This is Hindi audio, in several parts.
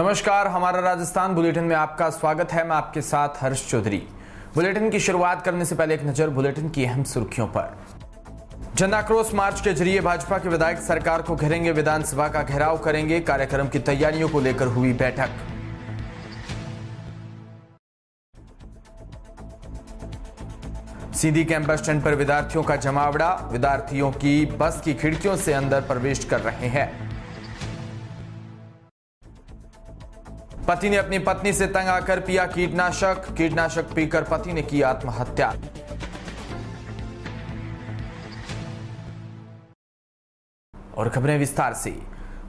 नमस्कार, हमारा राजस्थान बुलेटिन में आपका स्वागत है। मैं आपके साथ हर्ष चौधरी। बुलेटिन की शुरुआत करने से पहले एक नजर बुलेटिन की अहम सुर्खियों पर। जन आक्रोश मार्च के जरिए भाजपा के विधायक सरकार को घेरेंगे, विधानसभा का घेराव करेंगे। कार्यक्रम की तैयारियों को लेकर हुई बैठक। सीधी कैंप बस स्टैंड पर विद्यार्थियों का जमावड़ा, विद्यार्थियों की बस की खिड़कियों से अंदर प्रवेश कर रहे हैं। पति ने अपनी पत्नी से तंग आकर पिया कीटनाशक पीकर पति ने की आत्महत्या। और खबरें विस्तार से।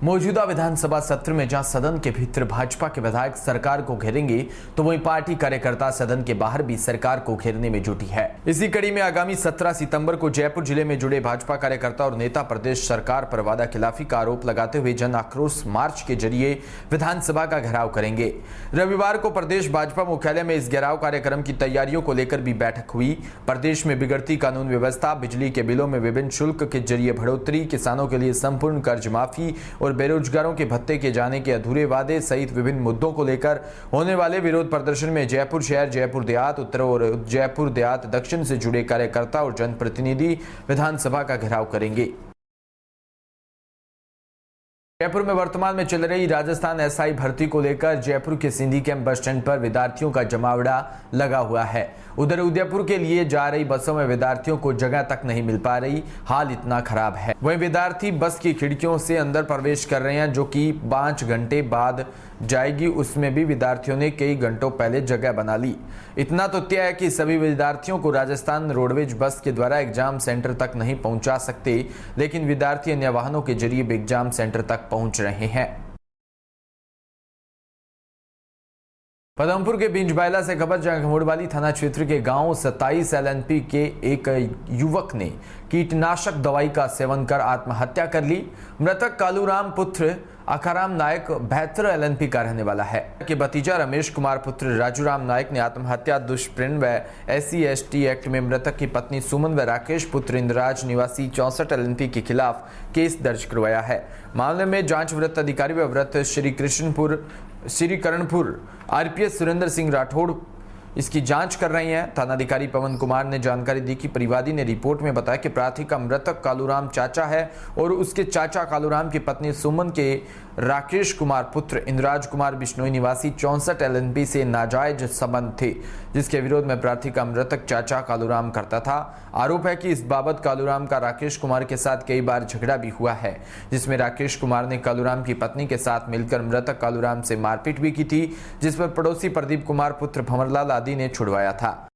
मौजूदा विधानसभा सत्र में जहां सदन के भीतर भाजपा के विधायक सरकार को घेरेंगे, तो वहीं पार्टी कार्यकर्ता सदन के बाहर भी सरकार को घेरने में जुटी है। इसी कड़ी में आगामी 17 सितंबर को जयपुर जिले में जुड़े भाजपा कार्यकर्ता और नेता प्रदेश सरकार पर वादाखिलाफी का आरोप लगाते हुए जन आक्रोश मार्च के जरिए विधानसभा का घेराव करेंगे। रविवार को प्रदेश भाजपा मुख्यालय में इस घेराव कार्यक्रम की तैयारियों को लेकर भी बैठक हुई। प्रदेश में बिगड़ती कानून व्यवस्था, बिजली के बिलों में विभिन्न शुल्क के जरिए बढ़ोतरी, किसानों के लिए संपूर्ण कर्ज माफी और बेरोजगारों के भत्ते के जाने के अधूरे वादे सहित विभिन्न मुद्दों को लेकर होने वाले विरोध प्रदर्शन में जयपुर शहर, जयपुर देहात उत्तर और जयपुर देहात दक्षिण से जुड़े कार्यकर्ता और जनप्रतिनिधि विधानसभा का घेराव करेंगे। जयपुर में वर्तमान में चल रही राजस्थान एसआई भर्ती को लेकर जयपुर के सिंधी कैंप बस स्टैंड पर विद्यार्थियों का जमावड़ा लगा हुआ है। उधर उदयपुर के लिए जा रही बसों में विद्यार्थियों को जगह तक नहीं मिल पा रही, हाल इतना खराब है। वहीं विद्यार्थी बस की खिड़कियों से अंदर प्रवेश कर रहे हैं, जो कि 5 घंटे बाद जाएगी। उसमें भी विद्यार्थियों ने कई घंटों पहले जगह बना ली। इतना तो तय है कि सभी विद्यार्थियों को राजस्थान रोडवेज बस के द्वारा एग्जाम सेंटर तक नहीं पहुंचा सकते, लेकिन विद्यार्थी अन्य वाहनों के जरिए भी एग्जाम सेंटर तक पहुंच रहे हैं। पदमपुर के बिंजबायला से खबर, जहां घमोड़वाली थाना क्षेत्र के गांव 27 एलएनपी के एक युवक ने कीटनाशक दवाई का सेवन कर आत्महत्या कर ली। मृतक कालूराम पुत्र अखाराम नायक बेहतर एलएनपी का रहने वाला है कि भतीजा रमेश कुमार पुत्र राजूराम नायक ने आत्महत्या दुष्प्रेरण व SC/ST एक्ट में मृतक की पत्नी सुमन व राकेश पुत्र इंद्रराज निवासी 64 एलएनपी के खिलाफ केस दर्ज करवाया है। मामले में जांच वृत्त अधिकारी व वृत्त श्री करणपुर RPS सुरेंद्र सिंह राठौड़ इसकी जांच कर रही हैं। थानाधिकारी पवन कुमार ने जानकारी दी कि परिवादी ने रिपोर्ट में बताया कि प्रार्थी का मृतक कालूराम चाचा है और उसके चाचा कालूराम की पत्नी सुमन के राकेश कुमार पुत्र इंद्राज कुमार बिश्नोई निवासी 64 LNP से नाजायज संबंध थे, जिसके विरोध में प्रार्थी का मृतक चाचा कालूराम करता था। आरोप है कि इस बाबत कालूराम का राकेश कुमार के साथ कई बार झगड़ा भी हुआ है, जिसमें राकेश कुमार ने कालूराम की पत्नी के साथ मिलकर मृतक कालूराम से मारपीट भी की थी, जिस पर पड़ोसी प्रदीप कुमार पुत्र भंवरलाल आदि ने छुड़वाया था।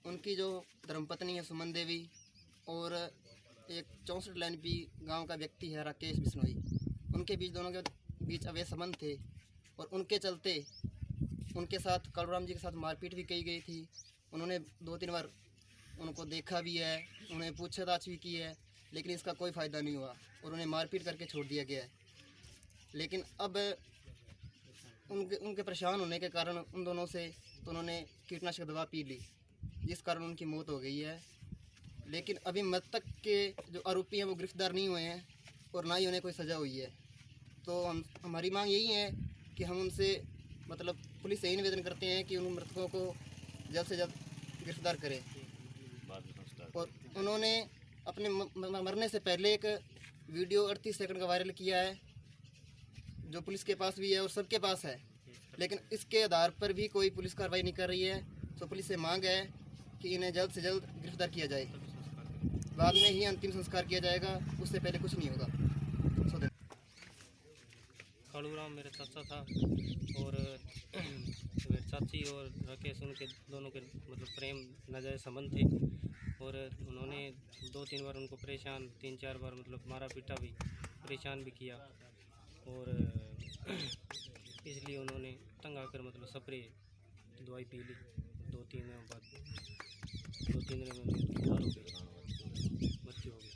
उनकी जो धर्मपत्नी है सुमन देवी और एक 64 LNP गांव का व्यक्ति है राकेश बिश्नोई, उनके बीच दोनों के बीच अवैध संबंध थे और उनके चलते उनके साथ कालूराम जी के साथ मारपीट भी की गई थी। उन्होंने 2-3 बार उनको देखा भी है, उन्हें पूछताछ भी की है, लेकिन इसका कोई फ़ायदा नहीं हुआ और उन्हें मारपीट करके छोड़ दिया गया है। लेकिन अब उनके परेशान होने के कारण उन दोनों से तो उन्होंने कीटनाशक दवा पी ली, जिस कारण उनकी मौत हो गई है। लेकिन अभी मृतक के जो आरोपी हैं वो गिरफ्तार नहीं हुए हैं और ना ही उन्हें कोई सज़ा हुई है। तो हमारी मांग यही है कि हम उनसे पुलिस से यही निवेदन करते हैं कि उन मृतकों को जल्द से जल्द गिरफ्तार करें। और उन्होंने अपने मरने से पहले एक वीडियो 38 सेकंड का वायरल किया है, जो पुलिस के पास भी है और सबके पास है, लेकिन इसके आधार पर भी कोई पुलिस कार्रवाई नहीं कर रही है। तो पुलिस से मांग है कि इन्हें जल्द से जल्द गिरफ्तार किया जाए, बाद में ही अंतिम संस्कार किया जाएगा, उससे पहले कुछ नहीं होगा। कालूराम मेरा चाचा था और मेरे चाची और राकेश उनके दोनों के प्रेम नाजायज संबंध थे और उन्होंने 2-3 बार उनको परेशान, 3-4 बार मारा पीटा भी, परेशान भी किया और इसलिए उन्होंने तंग आकर स्प्रे दवाई पी ली। 2-3 दिनों बाद 2-3 दिन में मृत्यु हो गई।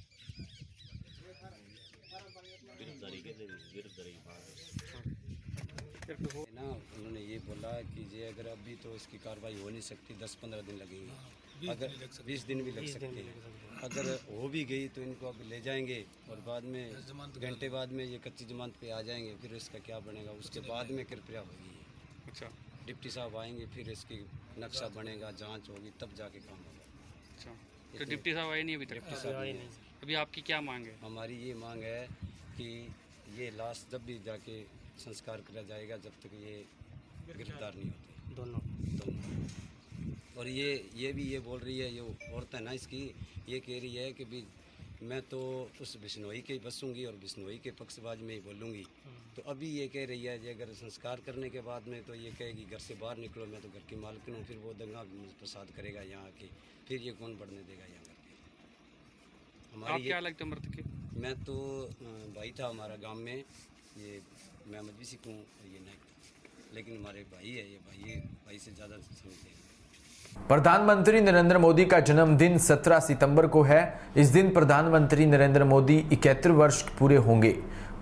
ना उन्होंने ये बोला कि ये अगर अभी तो इसकी कार्रवाई हो नहीं सकती, 10-15 दिन लगेंगे। अगर 20 दिन भी लग सकते हैं। अगर हो भी गई तो इनको अब ले जाएंगे और बाद में घंटे बाद में ये कच्ची जमानत पे आ जाएंगे, फिर इसका क्या बनेगा उसके बाद में कृपया होगी। अच्छा डिप्टी साहब आएंगे, फिर इसकी नक्शा बनेगा, जांच होगी, तब जाके काम होगा। अच्छा तो डिप्टी साहब आए नहीं अभी तक? डिप्टी साहब नहीं आए। अभी आपकी क्या मांग है? हमारी ये मांग है कि ये लाश जब भी जाके संस्कार किया जाएगा, जब तक ये गिरफ्तार नहीं होते दोनों। और ये भी ये बोल रही है, ये औरत है ना इसकी, ये कह रही है कि भी मैं तो उस बिश्नोई के बसूंगी और बिश्नोई के पक्षबाज में ही बोलूँगी। तो अभी ये कह रही है कि अगर संस्कार करने के बाद में तो ये कहेगी घर से बाहर निकलो, मैं तो घर की मालकिन हूँ, फिर वो दंगा प्रसाद करेगा यहाँ आके, फिर ये कौन बढ़ने देगा यहाँ घर पे। आप क्या लगता है मृतक के? मैं तो भाई था हमारा गांव में, ये मैं मजबी हूँ, ये नायक था, लेकिन हमारे भाई है, ये भाई से ज़्यादा समझते हैं। प्रधानमंत्री नरेंद्र मोदी का जन्मदिन 17 सितंबर को है। इस दिन प्रधानमंत्री नरेंद्र मोदी 71 वर्ष पूरे होंगे।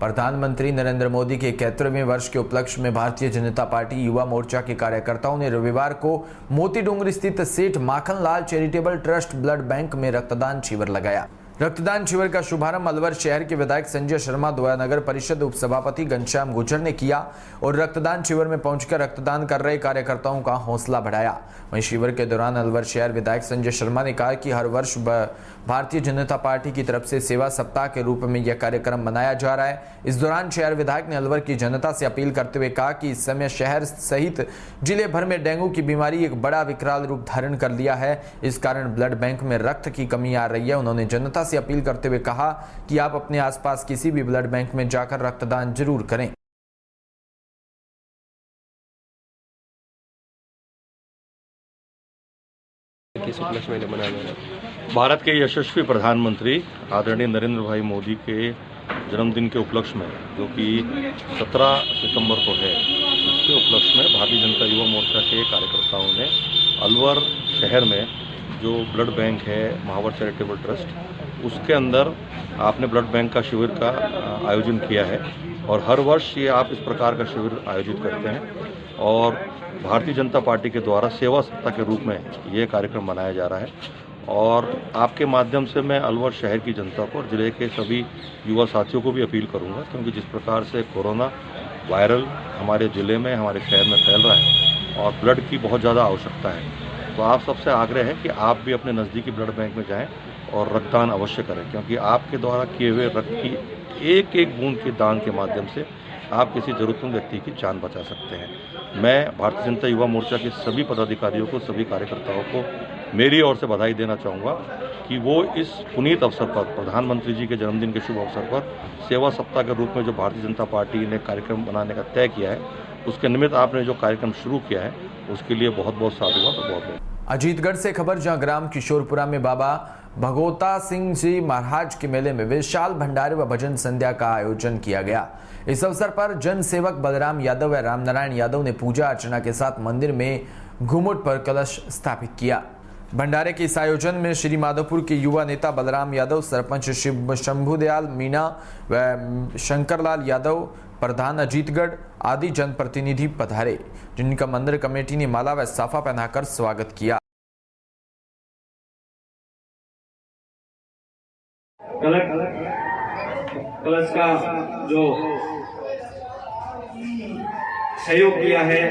प्रधानमंत्री नरेंद्र मोदी के 71वें वर्ष के उपलक्ष्य में भारतीय जनता पार्टी युवा मोर्चा के कार्यकर्ताओं ने रविवार को मोती डूंगर स्थित सेठ Makhanlal charitable trust blood bank में रक्तदान शिविर लगाया। रक्तदान शिविर का शुभारंभ अलवर शहर के विधायक संजय शर्मा द्वारा नगर परिषद उपसभापति घनश्याम गुर्जर ने किया और रक्तदान शिविर में पहुंचकर रक्तदान कर रहे कार्यकर्ताओं का हौसला बढ़ाया। वहीं शिविर के दौरान अलवर शहर विधायक संजय शर्मा ने कहा कि हर वर्ष भारतीय जनता पार्टी की तरफ से सेवा सप्ताह के रूप में यह कार्यक्रम मनाया जा रहा है। इस दौरान शहर विधायक ने अलवर की जनता से अपील करते हुए कहा कि इस समय शहर सहित जिले भर में डेंगू की बीमारी एक बड़ा विकराल रूप धारण कर लिया है। इस कारण ब्लड बैंक में रक्त की कमी आ रही है। उन्होंने जनता से अपील करते हुए कहा कि आप अपने आसपास किसी भी ब्लड बैंक में जाकर रक्तदान जरूर करें। किस उपलक्ष्य में मनाया जा रहा है? भारत के यशस्वी प्रधानमंत्री आदरणीय नरेंद्र भाई मोदी के जन्मदिन के उपलक्ष्य में, जो कि 17 सितंबर को है, उसके उपलक्ष्य में भारतीय जनता युवा मोर्चा के कार्यकर्ताओं ने अलवर शहर में जो ब्लड बैंक है महावर चैरिटेबल ट्रस्ट, उसके अंदर आपने ब्लड बैंक का शिविर का आयोजन किया है। और हर वर्ष ये आप इस प्रकार का शिविर आयोजित करते हैं और भारतीय जनता पार्टी के द्वारा सेवा सप्ताह के रूप में ये कार्यक्रम मनाया जा रहा है। और आपके माध्यम से मैं अलवर शहर की जनता को और जिले के सभी युवा साथियों को भी अपील करूंगा, क्योंकि जिस प्रकार से कोरोना वायरल हमारे ज़िले में, हमारे शहर में फैल रहा है और ब्लड की बहुत ज़्यादा आवश्यकता है, तो आप सबसे आग्रह है कि आप भी अपने नज़दीकी ब्लड बैंक में जाएं और रक्तदान अवश्य करें, क्योंकि आपके द्वारा किए हुए रक्त की एक एक बूंद के दान के माध्यम से आप किसी जरूरतमंद व्यक्ति की जान बचा सकते हैं। मैं भारतीय जनता युवा मोर्चा के सभी पदाधिकारियों को, सभी कार्यकर्ताओं को मेरी ओर से बधाई देना चाहूँगा कि वो इस पुनीत अवसर पर, प्रधानमंत्री जी के जन्मदिन के शुभ अवसर पर सेवा सप्ताह के रूप में जो भारतीय जनता पार्टी ने कार्यक्रम बनाने का तय किया है, उसके निमित्त आपने जो कार्यक्रम शुरू किया है, उसके लिए बहुत बहुत साधुवाद और बहुत बहुत। अजीतगढ़ से खबर, जहां ग्राम किशोरपुरा में बाबा भगोता सिंह जी महाराज के मेले में विशाल भंडारे व भजन संध्या का आयोजन किया गया। इस अवसर पर जन सेवक बलराम यादव व रामनारायण यादव ने पूजा अर्चना के साथ मंदिर में घुमुट पर कलश स्थापित किया। भंडारे के इस आयोजन में श्री माधोपुर के युवा नेता बलराम यादव, सरपंच शिव शंभुदयाल मीणा व शंकरलाल यादव, प्रधान अजीतगढ़ आदि जनप्रतिनिधि पधारे, जिनका मंदिर कमेटी ने माला व साफा पहनाकर स्वागत किया। कलश का जो सहयोग किया है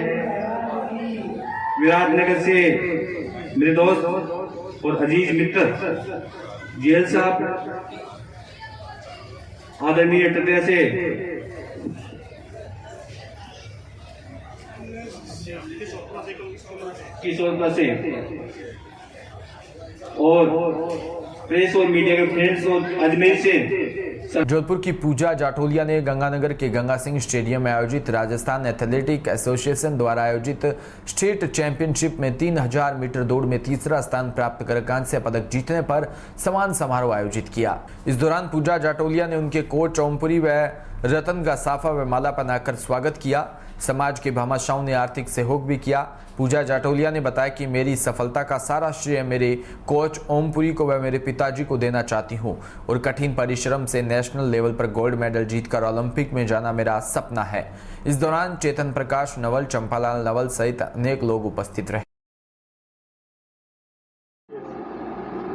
विराटनगर से मेरे दोस्त और अजीज मित्र जेल साहब, आदरणीय टटिया से किशोरपुरा से और प्रेस और मीडिया के फ्रेंड्स और अजमेर से। जोधपुर की पूजा जाटोलिया ने गंगानगर के गंगा सिंह स्टेडियम में आयोजित राजस्थान एथलेटिक एसोसिएशन द्वारा आयोजित स्टेट चैंपियनशिप में 3000 मीटर दौड़ में तीसरा स्थान प्राप्त कर कांस्य पदक जीतने पर सम्मान समारोह आयोजित किया। इस दौरान पूजा जाटोलिया ने उनके कोच ओमपुरी व रतन का साफा व माला पहनाकर स्वागत किया। समाज के भामाशाहों ने आर्थिक सहयोग भी किया। पूजा जाटोलिया ने बताया कि मेरी सफलता का सारा श्रेय मेरे कोच ओमपुरी को व मेरे पिताजी को देना चाहती हूं और कठिन परिश्रम से नेशनल लेवल पर गोल्ड मेडल जीतकर ओलंपिक में जाना मेरा सपना है। इस दौरान चेतन प्रकाश, नवल, चंपालाल नवल सहित अनेक लोग उपस्थित रहे।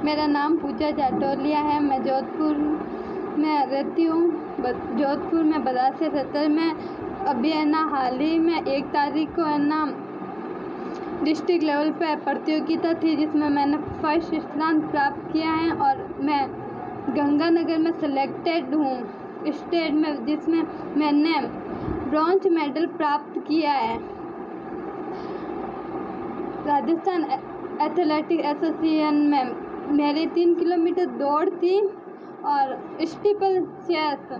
मेरा नाम पूजा जाटोलिया है। मैं जोधपुर में रहती हूँ। जोधपुर में 7270 में अभी है ना हाल ही में 1 तारीख को है ना डिस्ट्रिक्ट लेवल पे प्रतियोगिता थी जिसमें मैंने फर्स्ट स्थान प्राप्त किया है और मैं गंगानगर में सिलेक्टेड हूँ स्टेट में, जिसमें मैंने ब्रॉन्ज मेडल प्राप्त किया है। राजस्थान एथलेटिक एसोसिएशन में मेरी 3 किलोमीटर दौड़ थी और स्टीपल चेस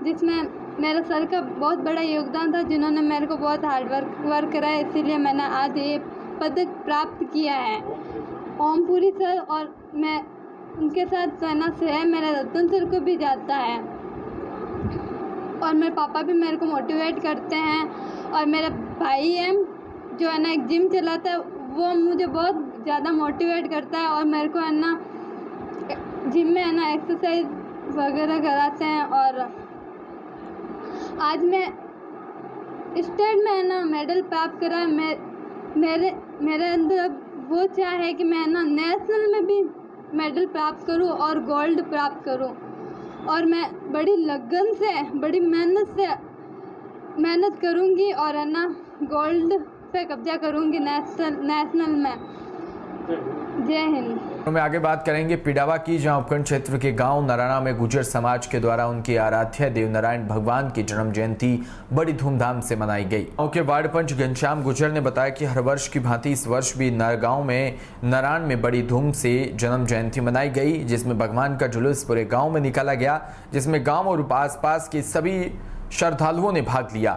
जिसमें मेरे सर का बहुत बड़ा योगदान था, जिन्होंने मेरे को बहुत हार्ड वर्क कराया, इसीलिए मैंने आज ये पदक प्राप्त किया है। ओमपुरी सर और मैं उनके साथ सेना से है, मेरे रतन सर को भी जाता है और मेरे पापा भी मेरे को मोटिवेट करते हैं और मेरा भाई है जो है ना एक जिम चलाता है, वो मुझे बहुत ज़्यादा मोटिवेट करता है और मेरे को है ना जिम में है ना एक्सरसाइज वगैरह कराते हैं। और आज मैं स्टेट में है ना मेडल प्राप्त करा है। मेरे अंदर अब वो चाह है कि मैं ना नेशनल में भी मेडल प्राप्त करूं और गोल्ड प्राप्त करूं और मैं बड़ी लगन से बड़ी मेहनत करूंगी और है ना गोल्ड पे कब्जा करूंगी नेशनल में। जय हिंद। में आगे बात करेंगे पिडावा की, जहां उपखंड क्षेत्र के गांव नराना में गुर्जर समाज के द्वारा उनके आराध्य देवनारायण भगवान की जन्म जयंती बड़ी धूमधाम से मनाई गई। गांव के वार्ड पंच घनश्याम गुर्जर ने बताया कि हर वर्ष की भांति इस वर्ष भी गांव में नरान में बड़ी धूम से जन्म जयंती मनाई गई, जिसमें भगवान का जुलूस पूरे गाँव में निकाला गया, जिसमें गाँव और आसपास के सभी श्रद्धालुओं ने भाग लिया।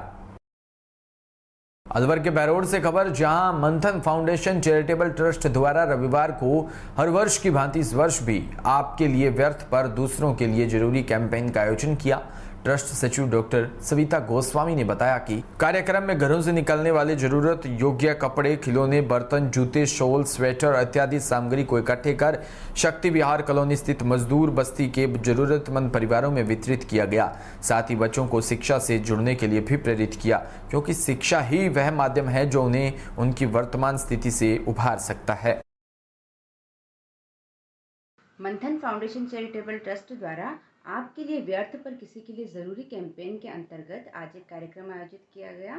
अलवर के बहरोड से खबर, जहां मंथन फाउंडेशन चैरिटेबल ट्रस्ट द्वारा रविवार को हर वर्ष की भांति इस वर्ष भी आपके लिए व्यर्थ पर दूसरों के लिए जरूरी कैंपेन का आयोजन किया। ट्रस्ट सचिव डॉक्टर सविता गोस्वामी ने बताया कि कार्यक्रम में घरों से निकलने वाले जरूरत योग्य कपड़े, खिलौने, बर्तन, जूते, शॉल, स्वेटर इत्यादि सामग्री को इकट्ठे कर शक्ति विहार कॉलोनी स्थित मजदूर बस्ती के जरूरतमंद परिवारों में वितरित किया गया। साथ ही बच्चों को शिक्षा से जुड़ने के लिए भी प्रेरित किया, क्योंकि शिक्षा ही वह माध्यम है जो उन्हें उनकी वर्तमान स्थिति से उभार सकता है। मंथन फाउंडेशन चैरिटेबल ट्रस्ट द्वारा आपके लिए व्यर्थ पर किसी के लिए ज़रूरी कैंपेन के अंतर्गत आज एक कार्यक्रम आयोजित किया गया,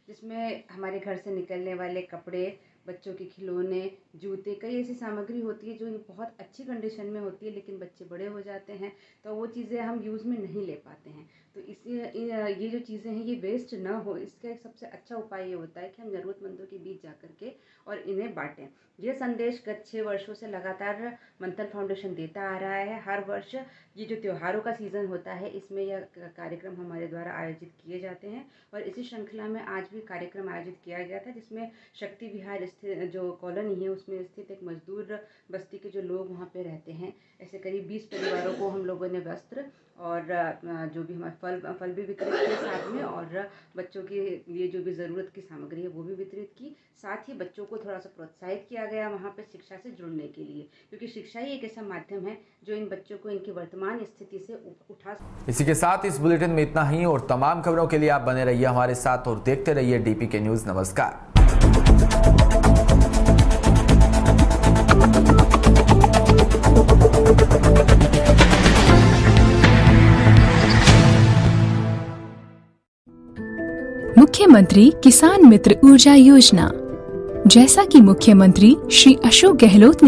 जिसमें हमारे घर से निकलने वाले कपड़े, बच्चों के खिलौने, जूते, कई ऐसी सामग्री होती है जो बहुत अच्छी कंडीशन में होती है, लेकिन बच्चे बड़े हो जाते हैं तो वो चीज़ें हम यूज़ में नहीं ले पाते हैं। तो ये जो चीज़ें हैं ये वेस्ट ना हो, इसका एक सबसे अच्छा उपाय ये होता है कि हम ज़रूरतमंदों के बीच जा कर के और इन्हें बांटें। ये संदेश गत 6 वर्षों से लगातार मंथन फाउंडेशन देता आ रहा है। हर वर्ष ये जो त्योहारों का सीज़न होता है इसमें यह कार्यक्रम हमारे द्वारा आयोजित किए जाते हैं और इसी श्रृंखला में आज भी कार्यक्रम आयोजित किया गया था, जिसमें शक्ति विहार स्थित जो कॉलोनी है उसमें स्थित एक मजदूर बस्ती के जो लोग वहाँ पे रहते हैं, ऐसे करीब 20 परिवारों को हम लोगों ने वस्त्र और जो भी हमारे फल भी वितरित किए साथ में, और बच्चों की ये जो भी ज़रूरत की सामग्री है वो भी वितरित की। साथ ही बच्चों को थोड़ा सा प्रोत्साहित किया गया वहाँ पे शिक्षा से जुड़ने के लिए, क्योंकि शिक्षा ही एक ऐसा माध्यम है जो इन बच्चों को इनकी वर्तमान स्थिति से उठा। इसी के साथ इस बुलेटिन में इतना ही, और तमाम खबरों के लिए आप बने रहिए हमारे साथ और देखते रहिए DPK न्यूज़। नमस्कार। मुख्यमंत्री किसान मित्र ऊर्जा योजना। जैसा कि मुख्यमंत्री श्री अशोक गहलोत ने